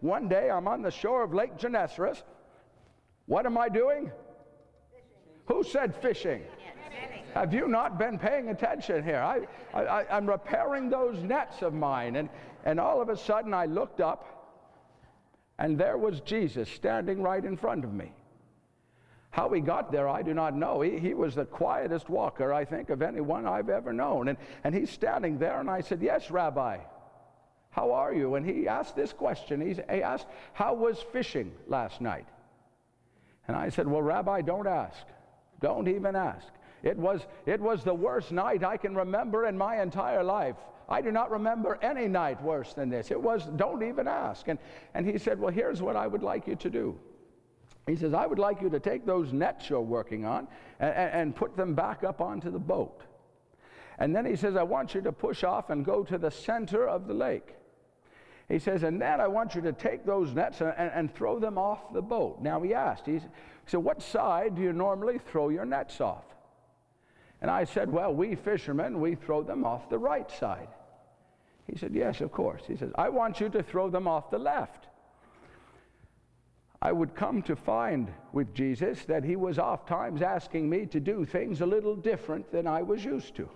one day I'm on the shore of Lake Gennesaret. What am I doing? Fishing. Who said fishing? Have you not been paying attention here? I'm repairing those nets of mine, and all of a sudden I looked up, and there was Jesus standing right in front of me. How he got there, I do not know. He was the quietest walker, I think, of anyone I've ever known. And he's standing there, and I said, "Yes, Rabbi, how are you?" And he asked this question. He asked, "How was fishing last night?" And I said, "Well, Rabbi, don't ask. Don't even ask. It was the worst night I can remember in my entire life. I do not remember any night worse than this. Don't even ask." And he said, "Well, here's what I would like you to do." He says, "I would like you to take those nets you're working on and put them back up onto the boat. And then he says, I want you to push off and go to the center of the lake." He says, "And then I want you to take those nets and throw them off the boat." Now he asked, he said, "What side do you normally throw your nets off?" And I said, "Well, we fishermen, we throw them off the right side." He said, "Yes, of course." He says, "I want you to throw them off the left." I would come to find with Jesus that he was oftentimes asking me to do things a little different than I was used to.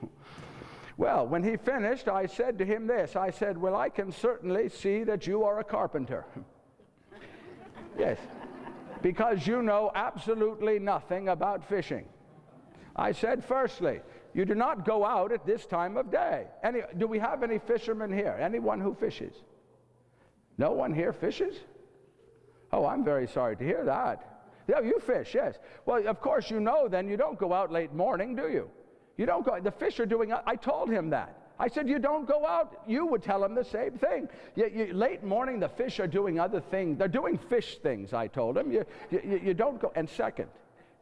Well, when he finished, I said to him this. I said, "Well, I can certainly see that you are a carpenter." Yes, because you know absolutely nothing about fishing. I said, "Firstly, you do not go out at this time of day." Do we have any fishermen here? Anyone who fishes? No one here fishes? Oh, I'm very sorry to hear that. Yeah, you fish, yes. Well, of course you know then you don't go out late morning, do you? You don't go, the fish are doing, I told him that. I said, you don't go out. You would tell him the same thing. Late morning, the fish are doing other things. They're doing fish things, I told him. You don't go. And second,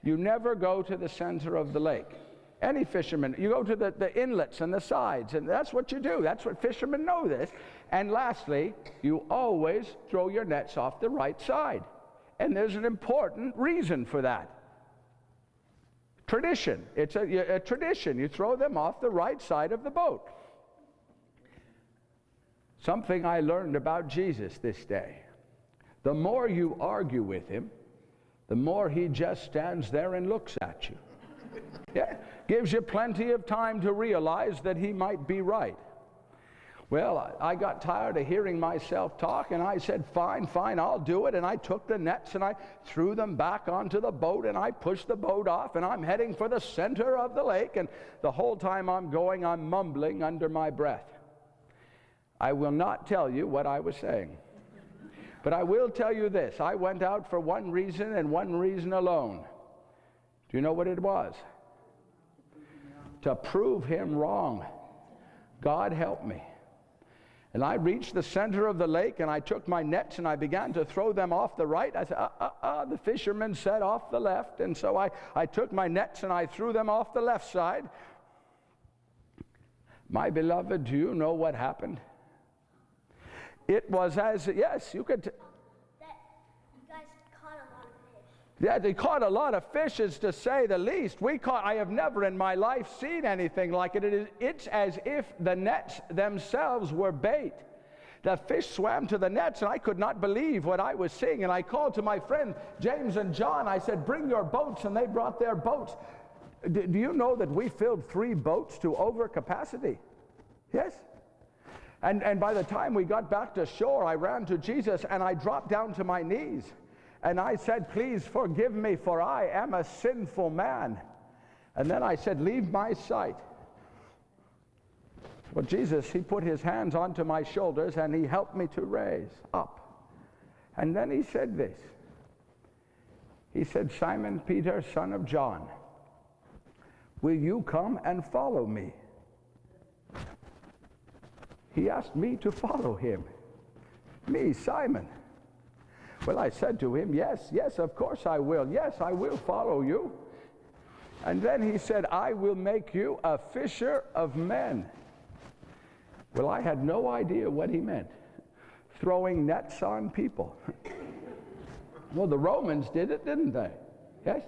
you never go to the center of the lake. Any fisherman, you go to the inlets and the sides, and that's what you do. That's what fishermen know this. And lastly, you always throw your nets off the right side. And there's an important reason for that. Tradition. It's a tradition. You throw them off the right side of the boat. Something I learned about Jesus this day. The more you argue with him, the more he just stands there and looks at you. Yeah, gives you plenty of time to realize that he might be right. Well, I got tired of hearing myself talk, and I said, fine, I'll do it. And I took the nets and I threw them back onto the boat, and I pushed the boat off, and I'm heading for the center of the lake. And the whole time I'm going, I'm mumbling under my breath. I will not tell you what I was saying. But I will tell you this. I went out for one reason and one reason alone. Do you know what it was? To prove him wrong. God help me. And I reached the center of the lake, and I took my nets and I began to throw them off the right. I said, the fisherman said off the left. And so I took my nets and I threw them off the left side. My beloved, do you know what happened? It was yes, you could... Yeah, they caught a lot of fishes, to say the least. I have never in my life seen anything like it. It's as if the nets themselves were bait. The fish swam to the nets, and I could not believe what I was seeing. And I called to my friend James and John. I said, bring your boats, and they brought their boats. Do you know that we filled 3 boats to over capacity? Yes. And by the time we got back to shore, I ran to Jesus, and I dropped down to my knees. And I said, please forgive me, for I am a sinful man. And then I said, leave my sight. Well, Jesus, he put his hands onto my shoulders, and he helped me to raise up. And then he said this. He said, Simon Peter, son of John, will you come and follow me? He asked me to follow him. Me, Simon. Well, I said to him, yes, of course I will. Yes, I will follow you. And then he said, I will make you a fisher of men. Well, I had no idea what he meant. Throwing nets on people. Well, the Romans did it, didn't they? Yes?